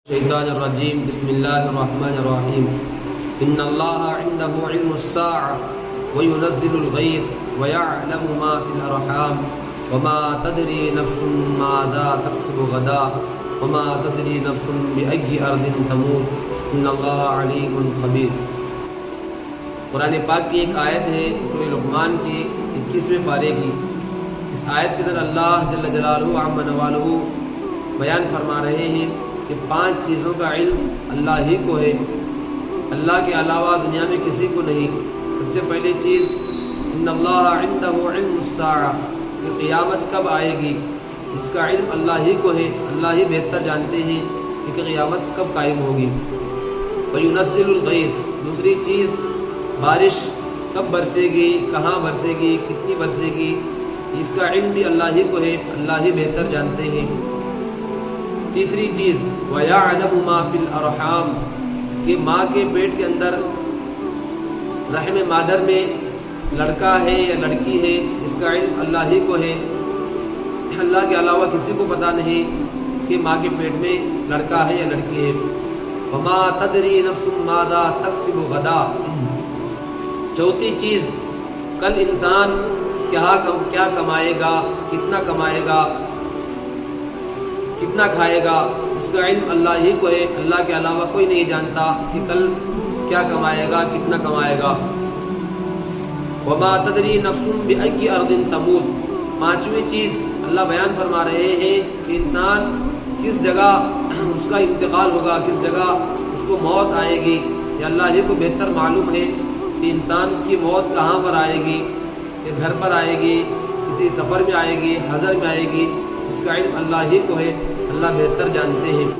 الشیطان الرجیم بسم اللہ الرحمن الرحیم ان اللہ عنده علم الساعة وينزل الغیث ويعلم ما في الارحام وما تدری نفس ماذا تکسب غدا وما تدری نفس بأي ارض تموت ان اللہ علیم خبیر۔ قرآن پاک کی ایک آیت ہے سورہ لقمان کی 21ویں پارے کی۔ اس آیت کے اندر اللہ جل جلالہ عم نوالہ بیان فرما رہے ہیں کہ 5 چیزوں کا علم اللہ ہی کو ہے، اللہ کے علاوہ دنیا میں کسی کو نہیں۔ سب سے پہلی چیز ان اللہ عنده علم الساعہ، کہ قیامت کب آئے گی اس کا علم اللہ ہی کو ہے، اللہ ہی بہتر جانتے ہیں کہ قیامت کب قائم ہوگی۔ وَيُنَزِّلُ الْغَيْثَ، دوسری چیز بارش کب برسے گی، کہاں برسے گی، کتنی برسے گی، اس کا علم بھی اللہ ہی کو ہے، اللہ ہی بہتر جانتے ہیں۔ تیسری چیز وَيَعْلَمُ مَا فِي الْأَرْحَامِ، کہ ماں کے پیٹ کے اندر رحم مادر میں لڑکا ہے یا لڑکی ہے، اس کا علم اللہ ہی کو ہے، اللہ کے علاوہ کسی کو پتہ نہیں کہ ماں کے پیٹ میں لڑکا ہے یا لڑکی ہے۔ وَمَا تَدْرِي نَفْسٌ مَاذَا تَكْسِبُ غَدًا، چوتھی چیز کل انسان کیا کمائے گا، کتنا کمائے گا، کتنا کھائے گا، اس کا علم اللہ ہی کو ہے، اللہ کے علاوہ کوئی نہیں جانتا کہ کل کیا کمائے گا، کتنا کمائے گا۔ وما تدری نفس بأي ارض تموت، 5ویں چیز اللہ بیان فرما رہے ہیں کہ انسان کس جگہ اس کا انتقال ہوگا، کس جگہ اس کو موت آئے گی، یہ اللہ ہی کو بہتر معلوم ہے کہ انسان کی موت کہاں پر آئے گی، کہ گھر پر آئے گی، کسی سفر میں آئے گی، حضر میں آئے گی، اس کا علم اللہ ہی کو ہے، اللہ بہتر جانتے ہیں۔